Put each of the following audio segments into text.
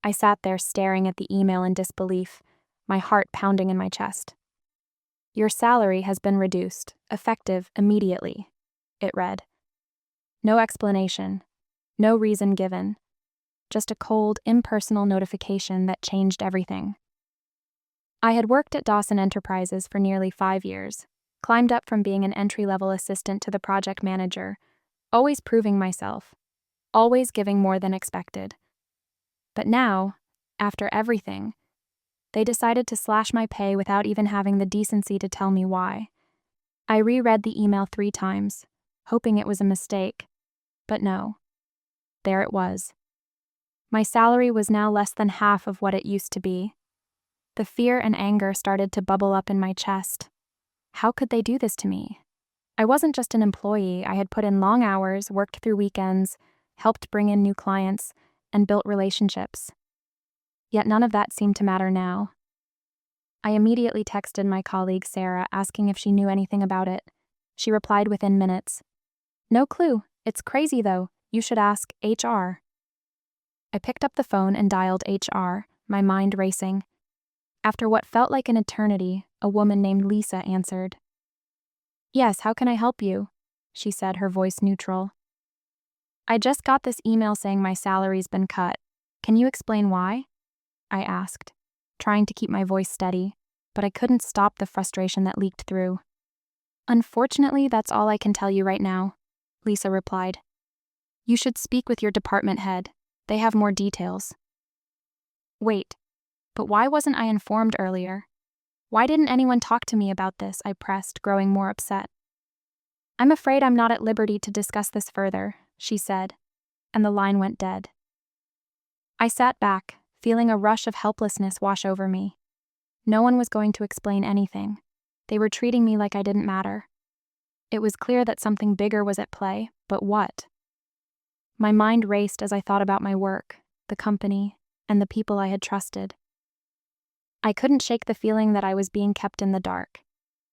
I sat there staring at the email in disbelief, my heart pounding in my chest. Your salary has been reduced, effective immediately, it read. No explanation, no reason given, just a cold, impersonal notification that changed everything. I had worked at Dawson Enterprises for nearly 5 years, climbed up from being an entry-level assistant to the project manager, always proving myself, always giving more than expected. But now, after everything, they decided to slash my pay without even having the decency to tell me why. I reread the email 3 times, hoping it was a mistake, but no. There it was. My salary was now less than half of what it used to be. The fear and anger started to bubble up in my chest. How could they do this to me? I wasn't just an employee. I had put in long hours, worked through weekends, helped bring in new clients, and built relationships. Yet none of that seemed to matter now. I immediately texted my colleague Sarah asking if she knew anything about it. She replied within minutes. No clue. It's crazy though. You should ask HR. I picked up the phone and dialed HR, my mind racing. After what felt like an eternity, a woman named Lisa answered. Yes, how can I help you? She said, her voice neutral. I just got this email saying my salary's been cut. Can you explain why? I asked, trying to keep my voice steady, but I couldn't stop the frustration that leaked through. Unfortunately, that's all I can tell you right now, Lisa replied. You should speak with your department head. They have more details. Wait, but why wasn't I informed earlier? Why didn't anyone talk to me about this? I pressed, growing more upset. I'm afraid I'm not at liberty to discuss this further, she said, and the line went dead. I sat back, feeling a rush of helplessness wash over me. No one was going to explain anything. They were treating me like I didn't matter. It was clear that something bigger was at play, but what? My mind raced as I thought about my work, the company, and the people I had trusted. I couldn't shake the feeling that I was being kept in the dark.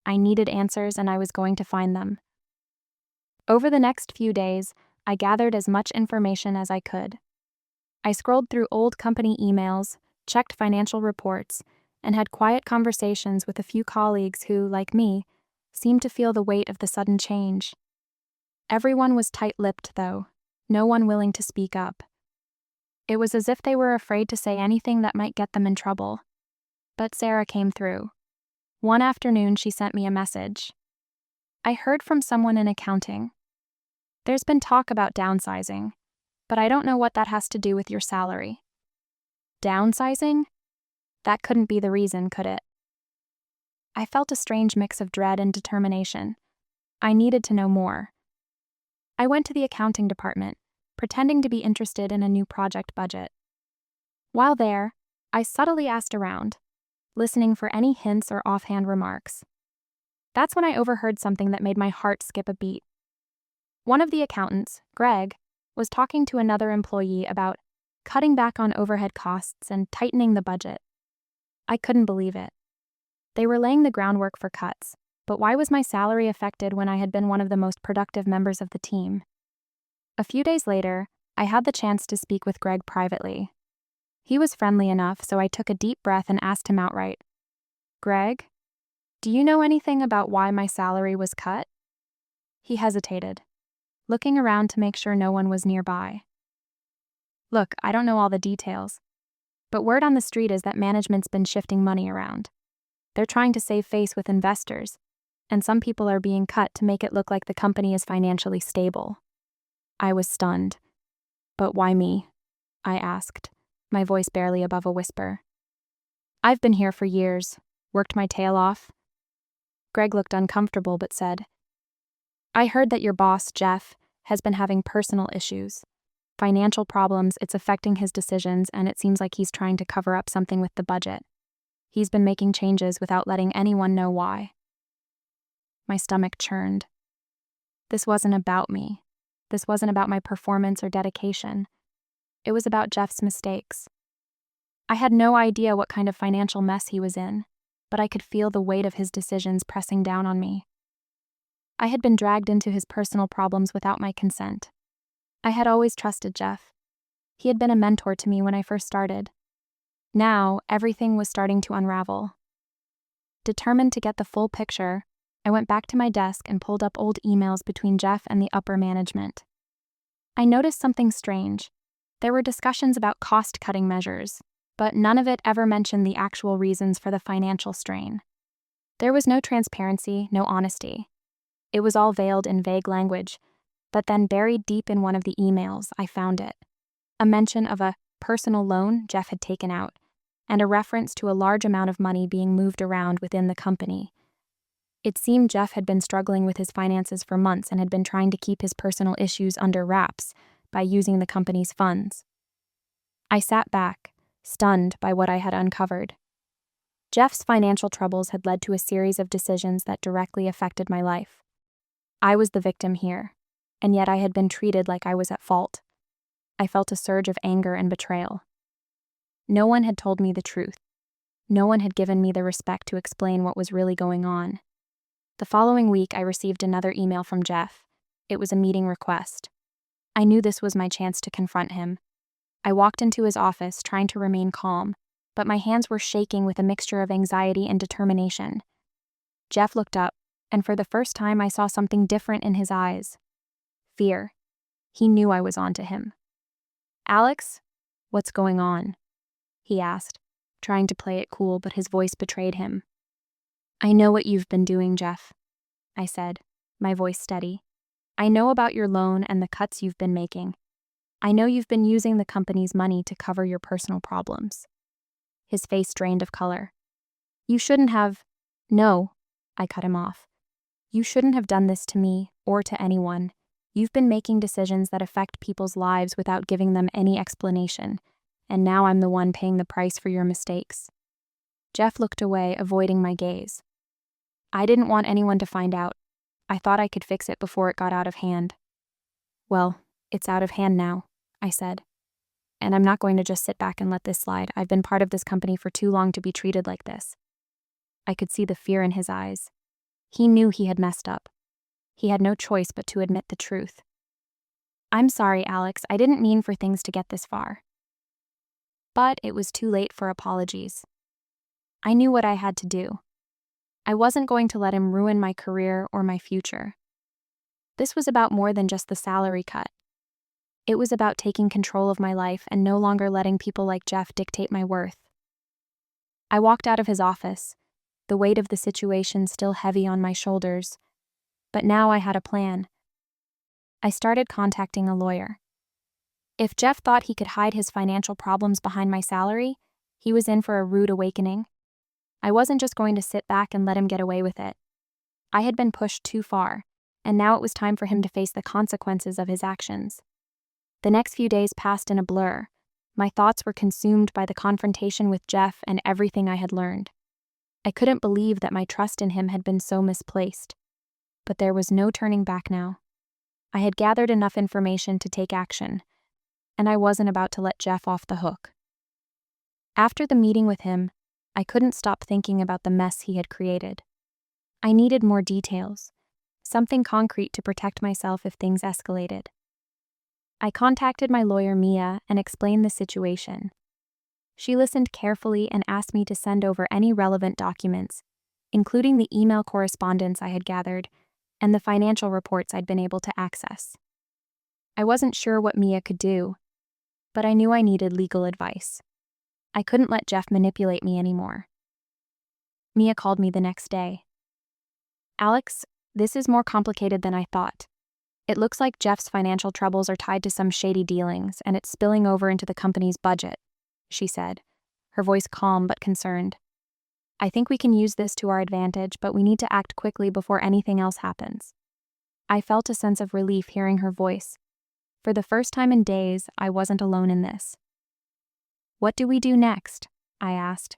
I needed answers and I was going to find them. Over the next few days, I gathered as much information as I could. I scrolled through old company emails, checked financial reports, and had quiet conversations with a few colleagues who, like me, seemed to feel the weight of the sudden change. Everyone was tight-lipped, though, no one willing to speak up. It was as if they were afraid to say anything that might get them in trouble. But Sarah came through. One afternoon, she sent me a message. I heard from someone in accounting. There's been talk about downsizing, but I don't know what that has to do with your salary. Downsizing? That couldn't be the reason, could it? I felt a strange mix of dread and determination. I needed to know more. I went to the accounting department, pretending to be interested in a new project budget. While there, I subtly asked around, listening for any hints or offhand remarks. That's when I overheard something that made my heart skip a beat. One of the accountants, Greg, was talking to another employee about cutting back on overhead costs and tightening the budget. I couldn't believe it. They were laying the groundwork for cuts, but why was my salary affected when I had been one of the most productive members of the team? A few days later, I had the chance to speak with Greg privately. He was friendly enough, so I took a deep breath and asked him outright, Greg, do you know anything about why my salary was cut? He hesitated, looking around to make sure no one was nearby. Look, I don't know all the details, but word on the street is that management's been shifting money around. They're trying to save face with investors, and some people are being cut to make it look like the company is financially stable. I was stunned. But why me? I asked, my voice barely above a whisper. I've been here for years, worked my tail off. Greg looked uncomfortable but said, I heard that your boss, Jeff, has been having personal issues. Financial problems, it's affecting his decisions, and it seems like he's trying to cover up something with the budget. He's been making changes without letting anyone know why. My stomach churned. This wasn't about me. This wasn't about my performance or dedication. It was about Jeff's mistakes. I had no idea what kind of financial mess he was in, but I could feel the weight of his decisions pressing down on me. I had been dragged into his personal problems without my consent. I had always trusted Jeff. He had been a mentor to me when I first started, Now, everything was starting to unravel. Determined to get the full picture, I went back to my desk and pulled up old emails between Jeff and the upper management. I noticed something strange. There were discussions about cost-cutting measures, but none of it ever mentioned the actual reasons for the financial strain. There was no transparency, no honesty. It was all veiled in vague language, but then buried deep in one of the emails, I found it. A mention of a personal loan Jeff had taken out, and a reference to a large amount of money being moved around within the company. It seemed Jeff had been struggling with his finances for months and had been trying to keep his personal issues under wraps by using the company's funds. I sat back, stunned by what I had uncovered. Jeff's financial troubles had led to a series of decisions that directly affected my life. I was the victim here, and yet I had been treated like I was at fault. I felt a surge of anger and betrayal. No one had told me the truth. No one had given me the respect to explain what was really going on. The following week, I received another email from Jeff. It was a meeting request. I knew this was my chance to confront him. I walked into his office, trying to remain calm, but my hands were shaking with a mixture of anxiety and determination. Jeff looked up, and for the first time I saw something different in his eyes. Fear. He knew I was onto him. "Alex, what's going on?" he asked, trying to play it cool, but his voice betrayed him. "I know what you've been doing, Jeff," I said, my voice steady. "I know about your loan and the cuts you've been making. I know you've been using the company's money to cover your personal problems." His face drained of color. "You shouldn't have—" "No," I cut him off. "You shouldn't have done this to me or to anyone. You've been making decisions that affect people's lives without giving them any explanation, and now I'm the one paying the price for your mistakes." Jeff looked away, avoiding my gaze. "I didn't want anyone to find out. I thought I could fix it before it got out of hand." "Well, it's out of hand now," I said. "And I'm not going to just sit back and let this slide. I've been part of this company for too long to be treated like this." I could see the fear in his eyes. He knew he had messed up. He had no choice but to admit the truth. "I'm sorry, Alex. I didn't mean for things to get this far." But it was too late for apologies. I knew what I had to do. I wasn't going to let him ruin my career or my future. This was about more than just the salary cut. It was about taking control of my life and no longer letting people like Jeff dictate my worth. I walked out of his office, the weight of the situation still heavy on my shoulders. But now I had a plan. I started contacting a lawyer. If Jeff thought he could hide his financial problems behind my salary, he was in for a rude awakening. I wasn't just going to sit back and let him get away with it. I had been pushed too far, and now it was time for him to face the consequences of his actions. The next few days passed in a blur. My thoughts were consumed by the confrontation with Jeff and everything I had learned. I couldn't believe that my trust in him had been so misplaced. But there was no turning back now. I had gathered enough information to take action, and I wasn't about to let Jeff off the hook. After the meeting with him, I couldn't stop thinking about the mess he had created. I needed more details, something concrete to protect myself if things escalated. I contacted my lawyer, Mia, and explained the situation. She listened carefully and asked me to send over any relevant documents, including the email correspondence I had gathered and the financial reports I'd been able to access. I wasn't sure what Mia could do, but I knew I needed legal advice. I couldn't let Jeff manipulate me anymore. Mia called me the next day. "Alex, this is more complicated than I thought. It looks like Jeff's financial troubles are tied to some shady dealings, and it's spilling over into the company's budget," she said, her voice calm but concerned. "I think we can use this to our advantage, but we need to act quickly before anything else happens." I felt a sense of relief hearing her voice. For the first time in days, I wasn't alone in this. "What do we do next?" I asked,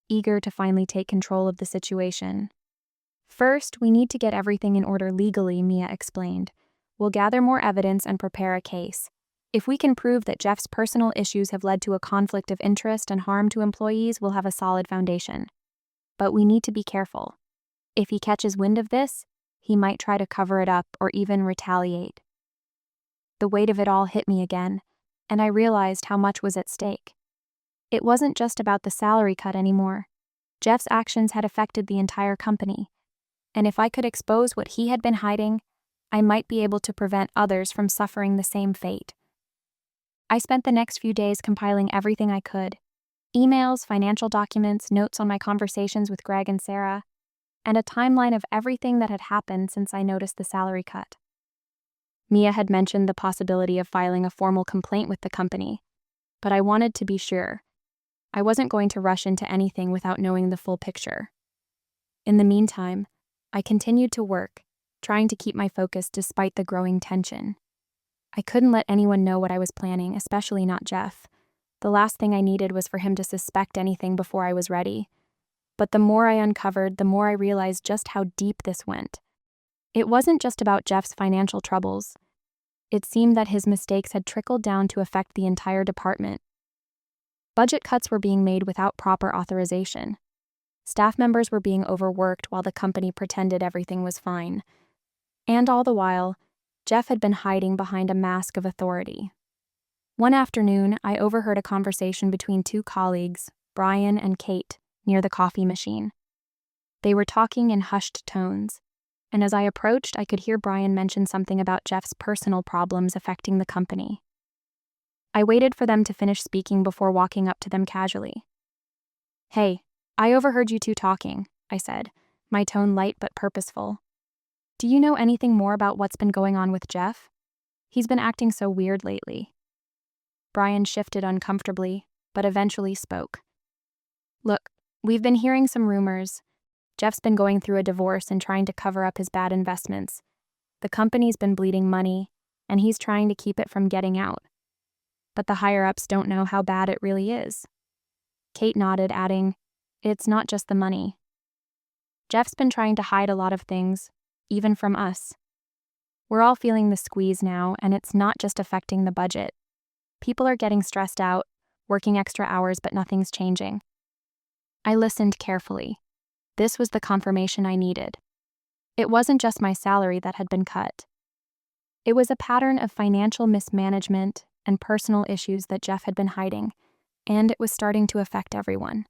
eager to finally take control of the situation. "First, we need to get everything in order legally," Mia explained. "We'll gather more evidence and prepare a case. If we can prove that Jeff's personal issues have led to a conflict of interest and harm to employees, we'll have a solid foundation. But we need to be careful. If he catches wind of this, he might try to cover it up or even retaliate." The weight of it all hit me again, and I realized how much was at stake. It wasn't just about the salary cut anymore. Jeff's actions had affected the entire company, and if I could expose what he had been hiding, I might be able to prevent others from suffering the same fate. I spent the next few days compiling everything I could: emails, financial documents, notes on my conversations with Greg and Sarah, and a timeline of everything that had happened since I noticed the salary cut. Mia had mentioned the possibility of filing a formal complaint with the company, but I wanted to be sure. I wasn't going to rush into anything without knowing the full picture. In the meantime, I continued to work, trying to keep my focus despite the growing tension. I couldn't let anyone know what I was planning, especially not Jeff. The last thing I needed was for him to suspect anything before I was ready. But the more I uncovered, the more I realized just how deep this went. It wasn't just about Jeff's financial troubles. It seemed that his mistakes had trickled down to affect the entire department. Budget cuts were being made without proper authorization. Staff members were being overworked while the company pretended everything was fine. And all the while, Jeff had been hiding behind a mask of authority. One afternoon, I overheard a conversation between two colleagues, Brian and Kate, near the coffee machine. They were talking in hushed tones, and as I approached, I could hear Brian mention something about Jeff's personal problems affecting the company. I waited for them to finish speaking before walking up to them casually. "Hey, I overheard you two talking," I said, my tone light but purposeful. "Do you know anything more about what's been going on with Jeff? He's been acting so weird lately." Brian shifted uncomfortably, but eventually spoke. "Look, we've been hearing some rumors. Jeff's been going through a divorce and trying to cover up his bad investments. The company's been bleeding money, and he's trying to keep it from getting out. But the higher-ups don't know how bad it really is." Kate nodded, adding, "It's not just the money. Jeff's been trying to hide a lot of things, even from us. We're all feeling the squeeze now, and it's not just affecting the budget. People are getting stressed out, working extra hours, but nothing's changing." I listened carefully. This was the confirmation I needed. It wasn't just my salary that had been cut. It was a pattern of financial mismanagement and personal issues that Jeff had been hiding, and it was starting to affect everyone.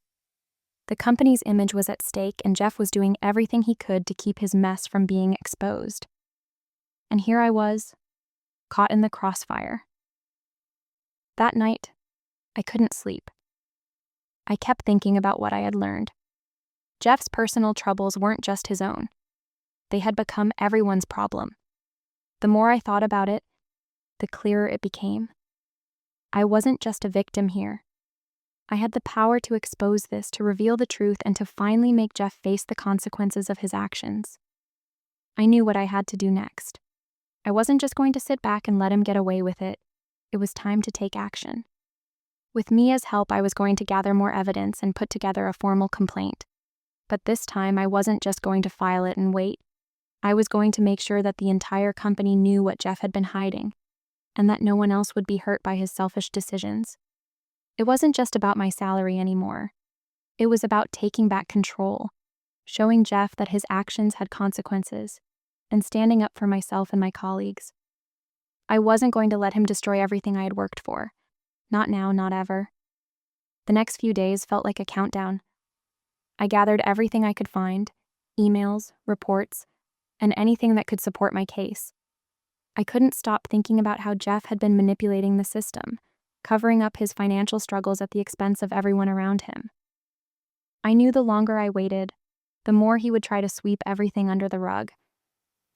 The company's image was at stake, and Jeff was doing everything he could to keep his mess from being exposed. And here I was, caught in the crossfire. That night, I couldn't sleep. I kept thinking about what I had learned. Jeff's personal troubles weren't just his own. They had become everyone's problem. The more I thought about it, the clearer it became. I wasn't just a victim here. I had the power to expose this, to reveal the truth, and to finally make Jeff face the consequences of his actions. I knew what I had to do next. I wasn't just going to sit back and let him get away with it. It was time to take action. With Mia's help, I was going to gather more evidence and put together a formal complaint. But this time, I wasn't just going to file it and wait. I was going to make sure that the entire company knew what Jeff had been hiding, and that no one else would be hurt by his selfish decisions. It wasn't just about my salary anymore. It was about taking back control, showing Jeff that his actions had consequences, and standing up for myself and my colleagues. I wasn't going to let him destroy everything I had worked for. Not now, not ever. The next few days felt like a countdown. I gathered everything I could find: emails, reports, and anything that could support my case. I couldn't stop thinking about how Jeff had been manipulating the system, covering up his financial struggles at the expense of everyone around him. I knew the longer I waited, the more he would try to sweep everything under the rug.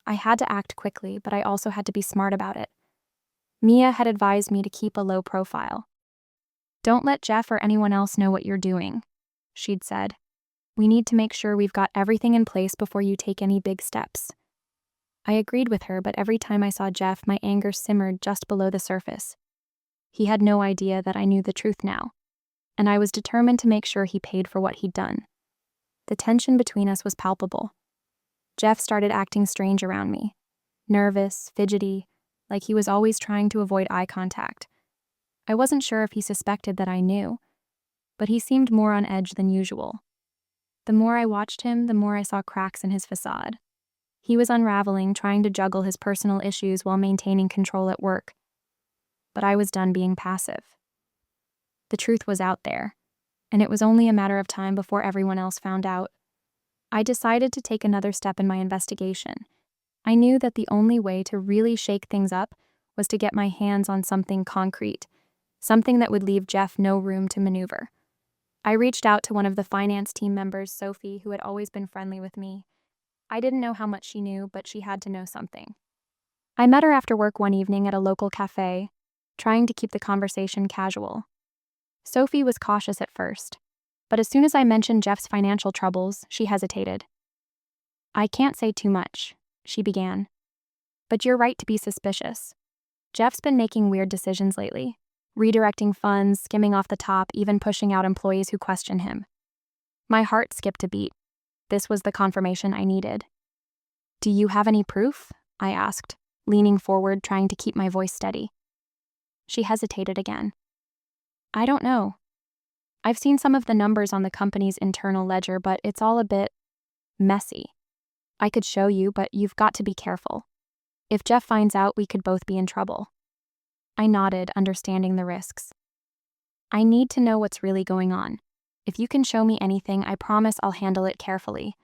I had to act quickly, but I also had to be smart about it. Mia had advised me to keep a low profile. "Don't let Jeff or anyone else know what you're doing," she'd said. "We need to make sure we've got everything in place before you take any big steps." I agreed with her, but every time I saw Jeff, my anger simmered just below the surface. He had no idea that I knew the truth now, and I was determined to make sure he paid for what he'd done. The tension between us was palpable. Jeff started acting strange around me, nervous, fidgety, like he was always trying to avoid eye contact. I wasn't sure if he suspected that I knew, but he seemed more on edge than usual. The more I watched him, the more I saw cracks in his facade. He was unraveling, trying to juggle his personal issues while maintaining control at work. But I was done being passive. The truth was out there, and it was only a matter of time before everyone else found out. I decided to take another step in my investigation. I knew that the only way to really shake things up was to get my hands on something concrete, something that would leave Jeff no room to maneuver. I reached out to one of the finance team members, Sophie, who had always been friendly with me. I didn't know how much she knew, but she had to know something. I met her after work one evening at a local cafe, trying to keep the conversation casual. Sophie was cautious at first, but as soon as I mentioned Jeff's financial troubles, she hesitated. "I can't say too much," she began. "But you're right to be suspicious. Jeff's been making weird decisions lately, redirecting funds, skimming off the top, even pushing out employees who question him." My heart skipped a beat. This was the confirmation I needed. "Do you have any proof?" I asked, leaning forward, trying to keep my voice steady. She hesitated again. "I don't know. I've seen some of the numbers on the company's internal ledger, but it's all a bit messy. I could show you, but you've got to be careful. If Jeff finds out, we could both be in trouble." I nodded, understanding the risks. "I need to know what's really going on. If you can show me anything, I promise I'll handle it carefully.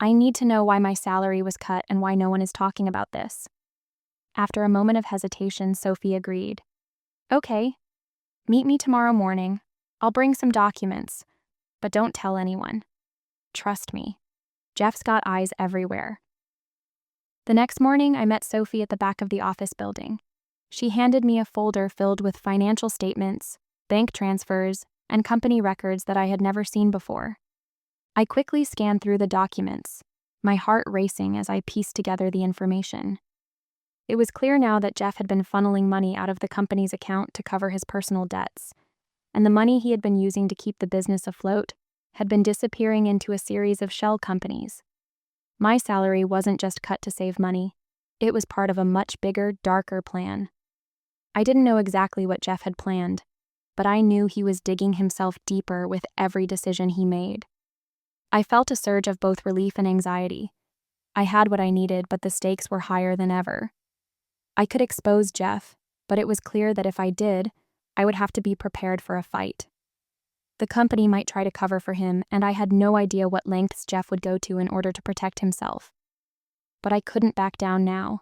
I need to know why my salary was cut and why no one is talking about this." After a moment of hesitation, Sophie agreed. "Okay. Meet me tomorrow morning. I'll bring some documents, but don't tell anyone. Trust me. Jeff's got eyes everywhere." The next morning, I met Sophie at the back of the office building. She handed me a folder filled with financial statements, bank transfers, and company records that I had never seen before. I quickly scanned through the documents, my heart racing as I pieced together the information. It was clear now that Jeff had been funneling money out of the company's account to cover his personal debts, and the money he had been using to keep the business afloat had been disappearing into a series of shell companies. My salary wasn't just cut to save money. It was part of a much bigger, darker plan. I didn't know exactly what Jeff had planned, but I knew he was digging himself deeper with every decision he made. I felt a surge of both relief and anxiety. I had what I needed, but the stakes were higher than ever. I could expose Jeff, but it was clear that if I did, I would have to be prepared for a fight. The company might try to cover for him, and I had no idea what lengths Jeff would go to in order to protect himself. But I couldn't back down now.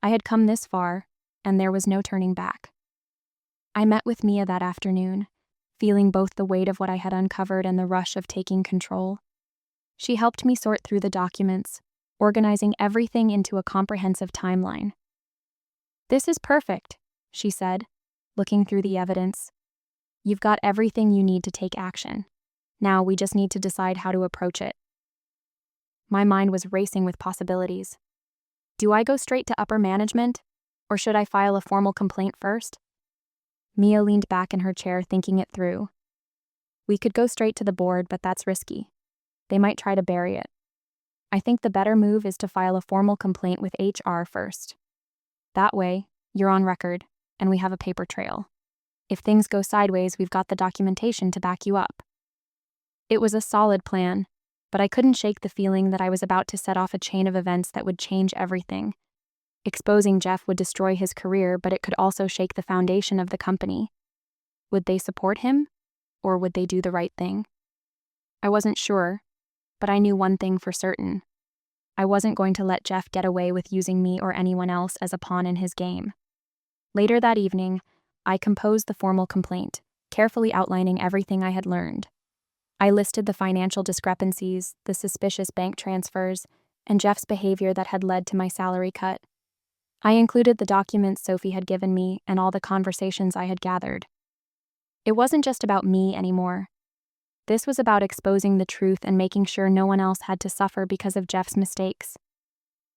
I had come this far, and there was no turning back. I met with Mia that afternoon, feeling both the weight of what I had uncovered and the rush of taking control. She helped me sort through the documents, organizing everything into a comprehensive timeline. "This is perfect," she said, looking through the evidence. "You've got everything you need to take action. Now we just need to decide how to approach it." My mind was racing with possibilities. Do I go straight to upper management, or should I file a formal complaint first? Mia leaned back in her chair, thinking it through. "We could go straight to the board, but that's risky. They might try to bury it. I think the better move is to file a formal complaint with HR first. That way, you're on record, and we have a paper trail. If things go sideways, we've got the documentation to back you up." It was a solid plan, but I couldn't shake the feeling that I was about to set off a chain of events that would change everything. Exposing Jeff would destroy his career, but it could also shake the foundation of the company. Would they support him, or would they do the right thing? I wasn't sure, but I knew one thing for certain. I wasn't going to let Jeff get away with using me or anyone else as a pawn in his game. Later that evening, I composed the formal complaint, carefully outlining everything I had learned. I listed the financial discrepancies, the suspicious bank transfers, and Jeff's behavior that had led to my salary cut. I included the documents Sophie had given me and all the conversations I had gathered. It wasn't just about me anymore. This was about exposing the truth and making sure no one else had to suffer because of Jeff's mistakes.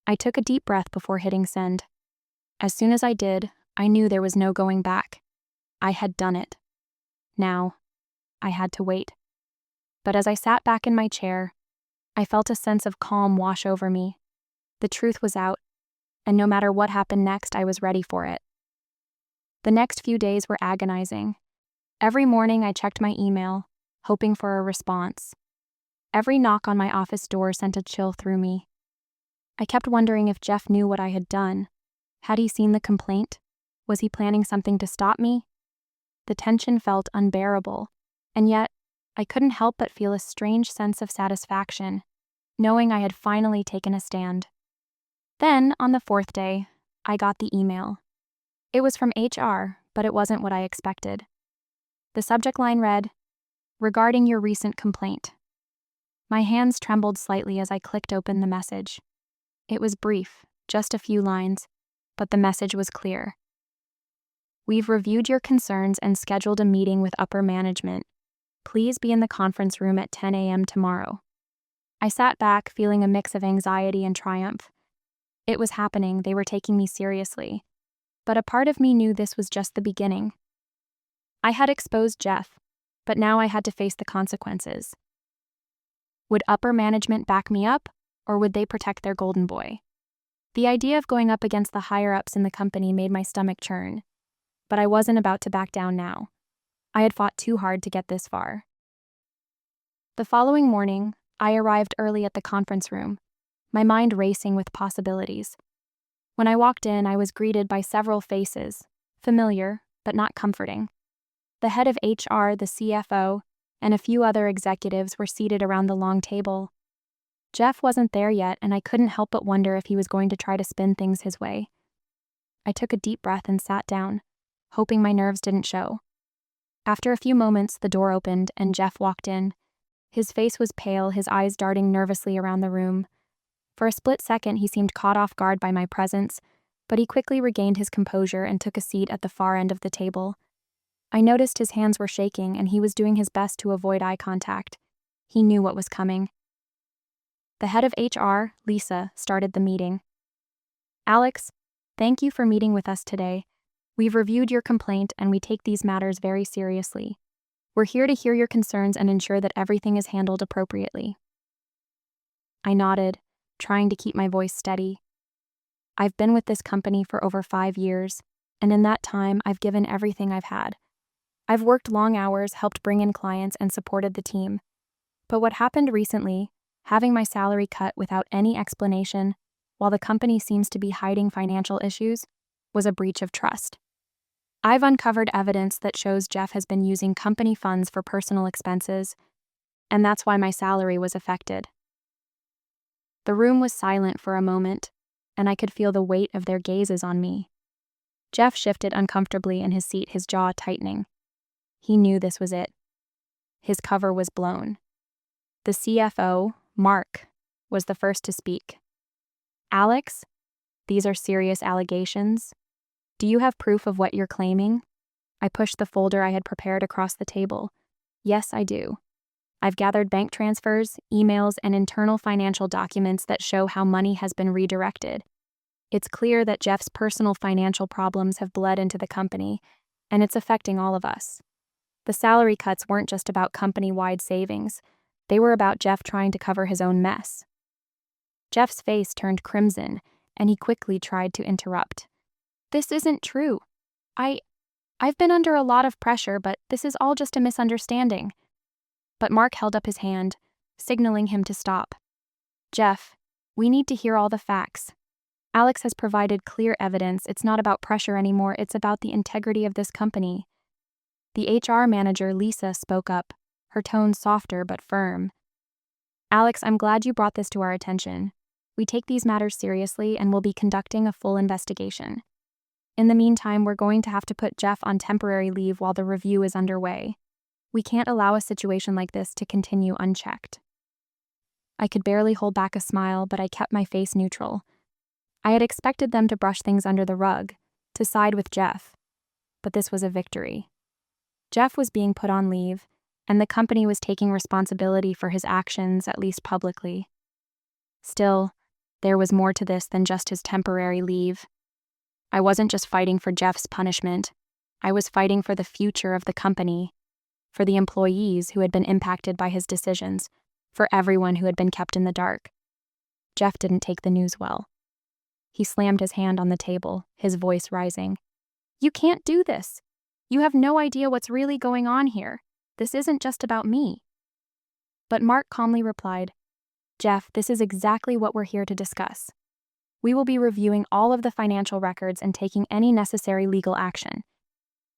I took a deep breath before hitting send. As soon as I did, I knew there was no going back. I had done it. Now, I had to wait. But as I sat back in my chair, I felt a sense of calm wash over me. The truth was out, and no matter what happened next, I was ready for it. The next few days were agonizing. Every morning I checked my email, hoping for a response. Every knock on my office door sent a chill through me. I kept wondering if Jeff knew what I had done. Had he seen the complaint? Was he planning something to stop me? The tension felt unbearable, and yet I couldn't help but feel a strange sense of satisfaction, knowing I had finally taken a stand. Then, on the fourth day, I got the email. It was from HR, but it wasn't what I expected. The subject line read, "Regarding your recent complaint." My hands trembled slightly as I clicked open the message. It was brief, just a few lines, but the message was clear. "We've reviewed your concerns and scheduled a meeting with upper management. Please be in the conference room at 10 a.m. tomorrow." I sat back, feeling a mix of anxiety and triumph. It was happening, they were taking me seriously. But a part of me knew this was just the beginning. I had exposed Jeff, but now I had to face the consequences. Would upper management back me up, or would they protect their golden boy? The idea of going up against the higher-ups in the company made my stomach churn. But I wasn't about to back down now. I had fought too hard to get this far. The following morning, I arrived early at the conference room, my mind racing with possibilities. When I walked in, I was greeted by several faces, familiar, but not comforting. The head of HR, the CFO, and a few other executives were seated around the long table. Jeff wasn't there yet, and I couldn't help but wonder if he was going to try to spin things his way. I took a deep breath and sat down, hoping my nerves didn't show. After a few moments, the door opened and Jeff walked in. His face was pale, his eyes darting nervously around the room. For a split second, he seemed caught off guard by my presence, but he quickly regained his composure and took a seat at the far end of the table. I noticed his hands were shaking and he was doing his best to avoid eye contact. He knew what was coming. The head of HR, Lisa, started the meeting. "Alex, thank you for meeting with us today. We've reviewed your complaint and we take these matters very seriously. We're here to hear your concerns and ensure that everything is handled appropriately." I nodded, trying to keep my voice steady. I've been with this company for over 5 years, and in that time, I've given everything I've had. I've worked long hours, helped bring in clients, and supported the team. But what happened recently, having my salary cut without any explanation, while the company seems to be hiding financial issues, was a breach of trust. I've uncovered evidence that shows Jeff has been using company funds for personal expenses, and that's why my salary was affected. The room was silent for a moment, and I could feel the weight of their gazes on me. Jeff shifted uncomfortably in his seat, his jaw tightening. He knew this was it. His cover was blown. The CFO, Mark, was the first to speak. "Alex, these are serious allegations. Do you have proof of what you're claiming?" I pushed the folder I had prepared across the table. "Yes, I do. I've gathered bank transfers, emails, and internal financial documents that show how money has been redirected. It's clear that Jeff's personal financial problems have bled into the company, and it's affecting all of us. The salary cuts weren't just about company-wide savings. They were about Jeff trying to cover his own mess." Jeff's face turned crimson, and he quickly tried to interrupt. "This isn't true. I've been under a lot of pressure, but this is all just a misunderstanding." But Mark held up his hand, signaling him to stop. "Jeff, we need to hear all the facts. Alex has provided clear evidence. It's not about pressure anymore, it's about the integrity of this company." The HR manager, Lisa, spoke up, her tone softer but firm. "Alex, I'm glad you brought this to our attention. We take these matters seriously and will be conducting a full investigation. In the meantime, we're going to have to put Jeff on temporary leave while the review is underway. We can't allow a situation like this to continue unchecked." I could barely hold back a smile, but I kept my face neutral. I had expected them to brush things under the rug, to side with Jeff. But this was a victory. Jeff was being put on leave, and the company was taking responsibility for his actions, at least publicly. Still, there was more to this than just his temporary leave. I wasn't just fighting for Jeff's punishment. I was fighting for the future of the company, for the employees who had been impacted by his decisions, for everyone who had been kept in the dark. Jeff didn't take the news well. He slammed his hand on the table, his voice rising. "You can't do this. You have no idea what's really going on here. This isn't just about me." But Mark calmly replied, "Jeff, this is exactly what we're here to discuss. We will be reviewing all of the financial records and taking any necessary legal action.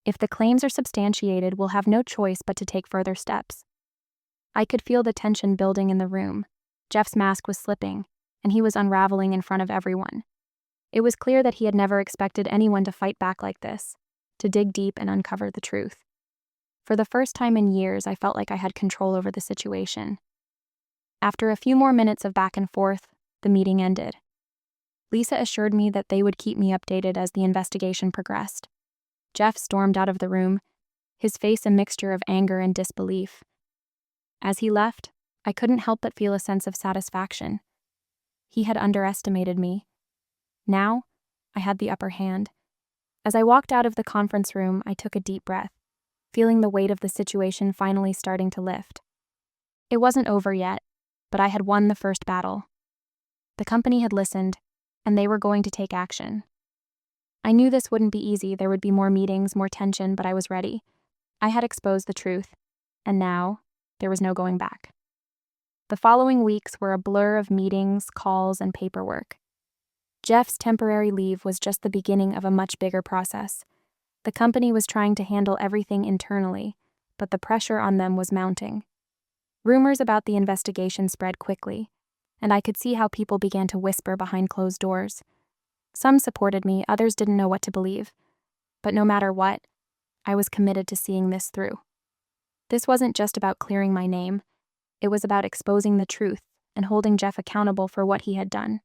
If the claims are substantiated, we'll have no choice but to take further steps. I could feel the tension building in the room. Jeff's mask was slipping, and he was unraveling in front of everyone. It was clear that he had never expected anyone to fight back like this, to dig deep and uncover the truth. For the first time in years, I felt like I had control over the situation. After a few more minutes of back and forth, the meeting ended. Lisa assured me that they would keep me updated as the investigation progressed. Jeff stormed out of the room, his face a mixture of anger and disbelief. As he left, I couldn't help but feel a sense of satisfaction. He had underestimated me. Now, I had the upper hand. As I walked out of the conference room, I took a deep breath, feeling the weight of the situation finally starting to lift. It wasn't over yet, but I had won the first battle. The company had listened, and they were going to take action. I knew this wouldn't be easy. There would be more meetings, more tension, but I was ready. I had exposed the truth, and now there was no going back. The following weeks were a blur of meetings, calls, and paperwork. Jeff's temporary leave was just the beginning of a much bigger process. The company was trying to handle everything internally, but the pressure on them was mounting. Rumors about the investigation spread quickly, and I could see how people began to whisper behind closed doors. Some supported me, others didn't know what to believe. But no matter what, I was committed to seeing this through. This wasn't just about clearing my name. It was about exposing the truth and holding Jeff accountable for what he had done.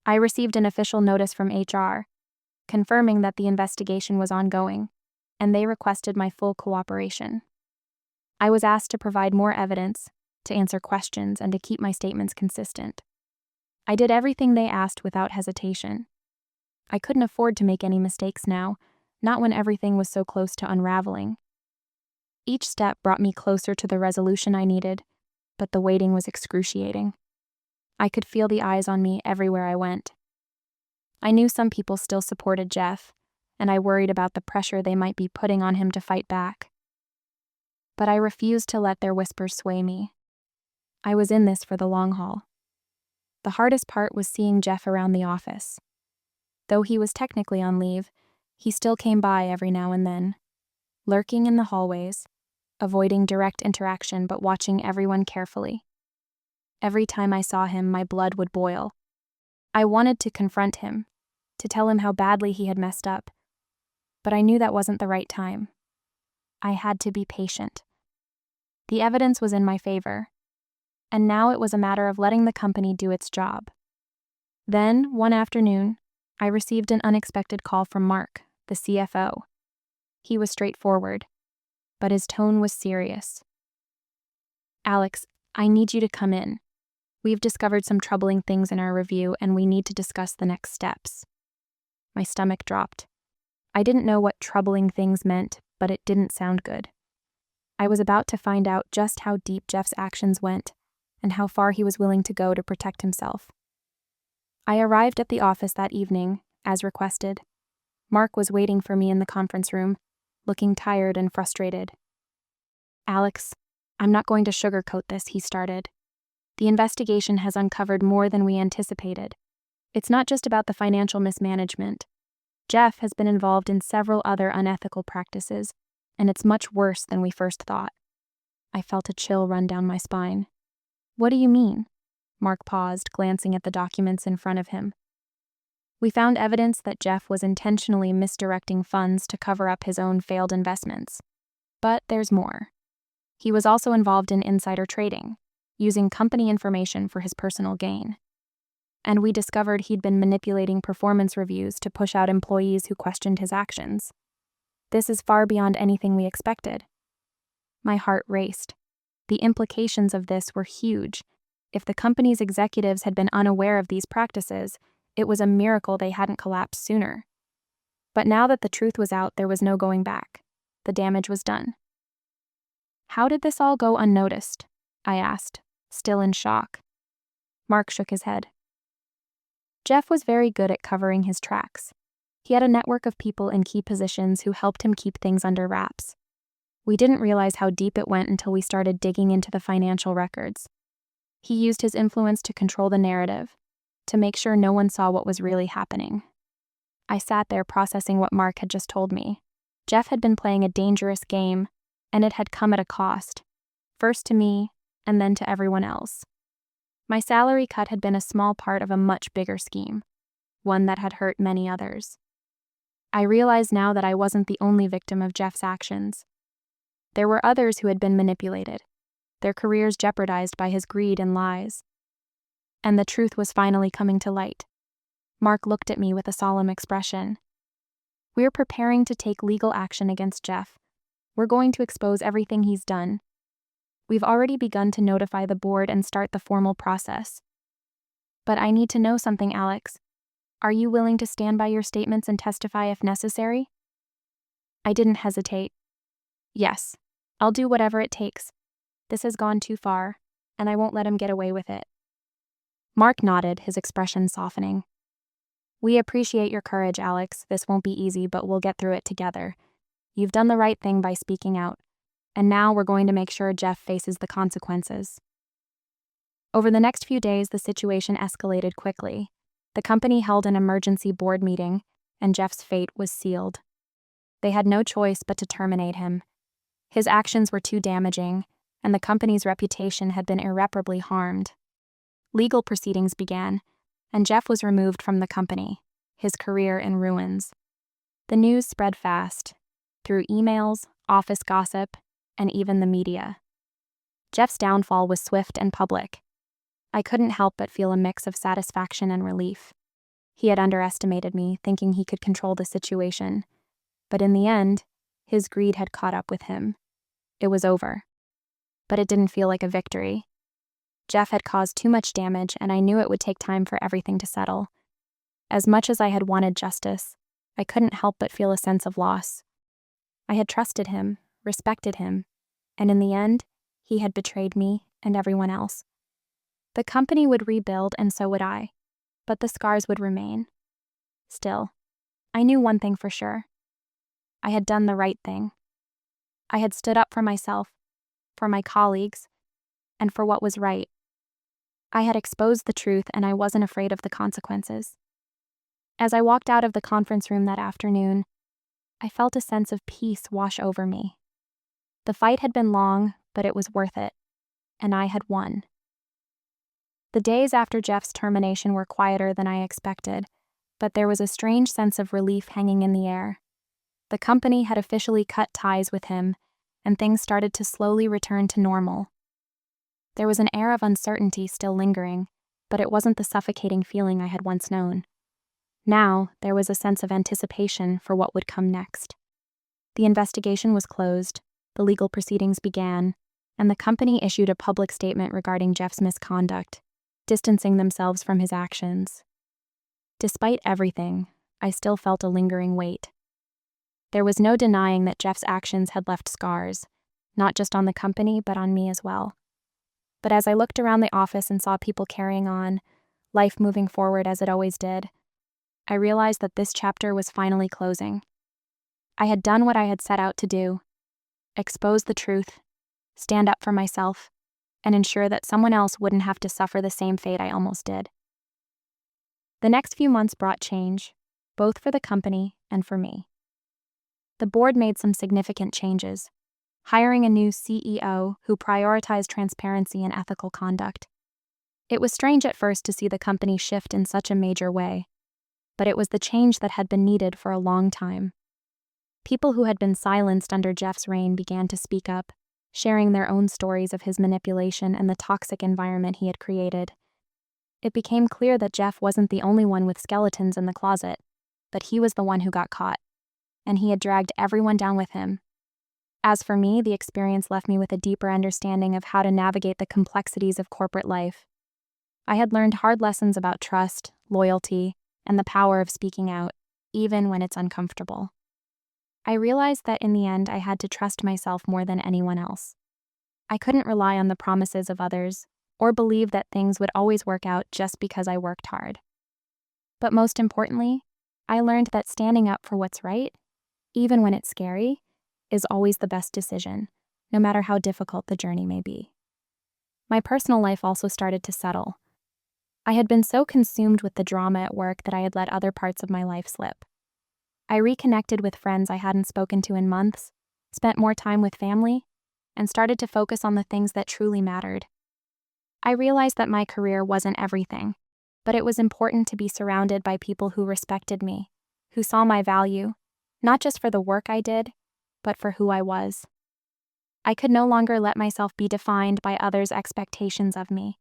I received an official notice from HR, confirming that the investigation was ongoing, and they requested my full cooperation. I was asked to provide more evidence, to answer questions, and to keep my statements consistent. I did everything they asked without hesitation. I couldn't afford to make any mistakes now, not when everything was so close to unraveling. Each step brought me closer to the resolution I needed, but the waiting was excruciating. I could feel the eyes on me everywhere I went. I knew some people still supported Jeff, and I worried about the pressure they might be putting on him to fight back. But I refused to let their whispers sway me. I was in this for the long haul. The hardest part was seeing Jeff around the office. Though he was technically on leave, he still came by every now and then, lurking in the hallways, avoiding direct interaction but watching everyone carefully. Every time I saw him, my blood would boil. I wanted to confront him, to tell him how badly he had messed up, but I knew that wasn't the right time. I had to be patient. The evidence was in my favor, and now it was a matter of letting the company do its job. Then, one afternoon, I received an unexpected call from Mark, the CFO. He was straightforward, but his tone was serious. "Alex, I need you to come in. We've discovered some troubling things in our review, and we need to discuss the next steps." My stomach dropped. I didn't know what troubling things meant, but it didn't sound good. I was about to find out just how deep Jeff's actions went, and how far he was willing to go to protect himself. I arrived at the office that evening, as requested. Mark was waiting for me in the conference room, looking tired and frustrated. "Alex, I'm not going to sugarcoat this," he started. "The investigation has uncovered more than we anticipated. It's not just about the financial mismanagement. Jeff has been involved in several other unethical practices, and it's much worse than we first thought." I felt a chill run down my spine. "What do you mean?" Mark paused, glancing at the documents in front of him. "We found evidence that Jeff was intentionally misdirecting funds to cover up his own failed investments. But there's more. He was also involved in insider trading, using company information for his personal gain. And we discovered he'd been manipulating performance reviews to push out employees who questioned his actions. This is far beyond anything we expected." My heart raced. The implications of this were huge. If the company's executives had been unaware of these practices, it was a miracle they hadn't collapsed sooner. But now that the truth was out, there was no going back. The damage was done. "How did this all go unnoticed?" I asked, still in shock. Mark shook his head. "Jeff was very good at covering his tracks. He had a network of people in key positions who helped him keep things under wraps. We didn't realize how deep it went until we started digging into the financial records. He used his influence to control the narrative, to make sure no one saw what was really happening." I sat there processing what Mark had just told me. Jeff had been playing a dangerous game, and it had come at a cost, first to me and then to everyone else. My salary cut had been a small part of a much bigger scheme, one that had hurt many others. I realized now that I wasn't the only victim of Jeff's actions. There were others who had been manipulated, their careers jeopardized by his greed and lies. And the truth was finally coming to light. Mark looked at me with a solemn expression. "We're preparing to take legal action against Jeff. We're going to expose everything he's done. We've already begun to notify the board and start the formal process. But I need to know something, Alex. Are you willing to stand by your statements and testify if necessary?" I didn't hesitate. "Yes, I'll do whatever it takes. This has gone too far, and I won't let him get away with it." Mark nodded, his expression softening. "We appreciate your courage, Alex. This won't be easy, but we'll get through it together. You've done the right thing by speaking out, and now we're going to make sure Jeff faces the consequences." Over the next few days, the situation escalated quickly. The company held an emergency board meeting, and Jeff's fate was sealed. They had no choice but to terminate him. His actions were too damaging, and the company's reputation had been irreparably harmed. Legal proceedings began, and Jeff was removed from the company, his career in ruins. The news spread fast, through emails, office gossip, and even the media. Jeff's downfall was swift and public. I couldn't help but feel a mix of satisfaction and relief. He had underestimated me, thinking he could control the situation. But in the end, his greed had caught up with him. It was over. But it didn't feel like a victory. Jeff had caused too much damage, and I knew it would take time for everything to settle. As much as I had wanted justice, I couldn't help but feel a sense of loss. I had trusted him, respected him, and in the end, he had betrayed me and everyone else. The company would rebuild, and so would I, but the scars would remain. Still, I knew one thing for sure. I had done the right thing. I had stood up for myself, for my colleagues, and for what was right. I had exposed the truth, and I wasn't afraid of the consequences. As I walked out of the conference room that afternoon, I felt a sense of peace wash over me. The fight had been long, but it was worth it, and I had won. The days after Jeff's termination were quieter than I expected, but there was a strange sense of relief hanging in the air. The company had officially cut ties with him, and things started to slowly return to normal. There was an air of uncertainty still lingering, but it wasn't the suffocating feeling I had once known. Now, there was a sense of anticipation for what would come next. The investigation was closed, the legal proceedings began, and the company issued a public statement regarding Jeff's misconduct, distancing themselves from his actions. Despite everything, I still felt a lingering weight. There was no denying that Jeff's actions had left scars, not just on the company, but on me as well. But as I looked around the office and saw people carrying on, life moving forward as it always did, I realized that this chapter was finally closing. I had done what I had set out to do: expose the truth, stand up for myself, and ensure that someone else wouldn't have to suffer the same fate I almost did. The next few months brought change, both for the company and for me. The board made some significant changes, hiring a new CEO who prioritized transparency and ethical conduct. It was strange at first to see the company shift in such a major way, but it was the change that had been needed for a long time. People who had been silenced under Jeff's reign began to speak up, sharing their own stories of his manipulation and the toxic environment he had created. It became clear that Jeff wasn't the only one with skeletons in the closet, but he was the one who got caught, and he had dragged everyone down with him. As for me, the experience left me with a deeper understanding of how to navigate the complexities of corporate life. I had learned hard lessons about trust, loyalty, and the power of speaking out, even when it's uncomfortable. I realized that in the end, I had to trust myself more than anyone else. I couldn't rely on the promises of others, or believe that things would always work out just because I worked hard. But most importantly, I learned that standing up for what's right, even when it's scary, is always the best decision, no matter how difficult the journey may be. My personal life also started to settle. I had been so consumed with the drama at work that I had let other parts of my life slip. I reconnected with friends I hadn't spoken to in months, spent more time with family, and started to focus on the things that truly mattered. I realized that my career wasn't everything, but it was important to be surrounded by people who respected me, who saw my value, not just for the work I did, but for who I was. I could no longer let myself be defined by others' expectations of me,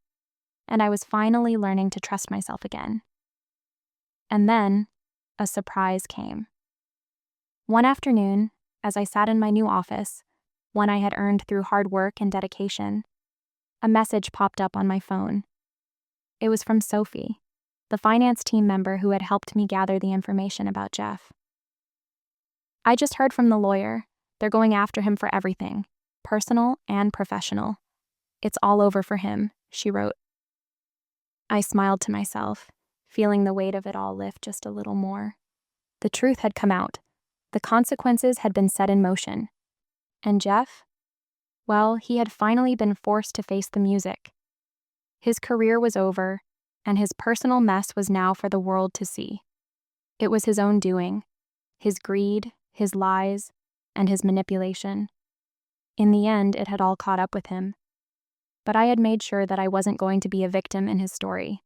and I was finally learning to trust myself again. And then, a surprise came. One afternoon, as I sat in my new office, one I had earned through hard work and dedication, a message popped up on my phone. It was from Sophie, the finance team member who had helped me gather the information about Jeff. "I just heard from the lawyer. They're going after him for everything, personal and professional. It's all over for him," she wrote. I smiled to myself, feeling the weight of it all lift just a little more. The truth had come out. The consequences had been set in motion. And Jeff? Well, he had finally been forced to face the music. His career was over, and his personal mess was now for the world to see. It was his own doing, his greed, his lies, and his manipulation. In the end, it had all caught up with him. But I had made sure that I wasn't going to be a victim in his story.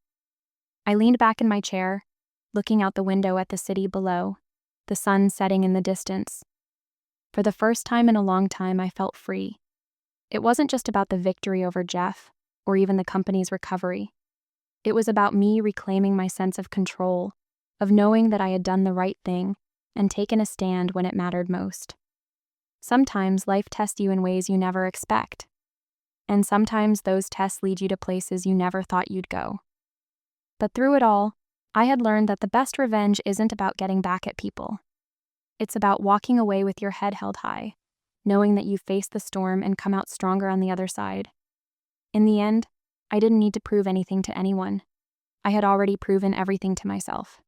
I leaned back in my chair, looking out the window at the city below, the sun setting in the distance. For the first time in a long time, I felt free. It wasn't just about the victory over Jeff, or even the company's recovery. It was about me reclaiming my sense of control, of knowing that I had done the right thing and taken a stand when it mattered most. Sometimes life tests you in ways you never expect, and sometimes those tests lead you to places you never thought you'd go. But through it all, I had learned that the best revenge isn't about getting back at people. It's about walking away with your head held high, knowing that you faced the storm and come out stronger on the other side. In the end, I didn't need to prove anything to anyone. I had already proven everything to myself.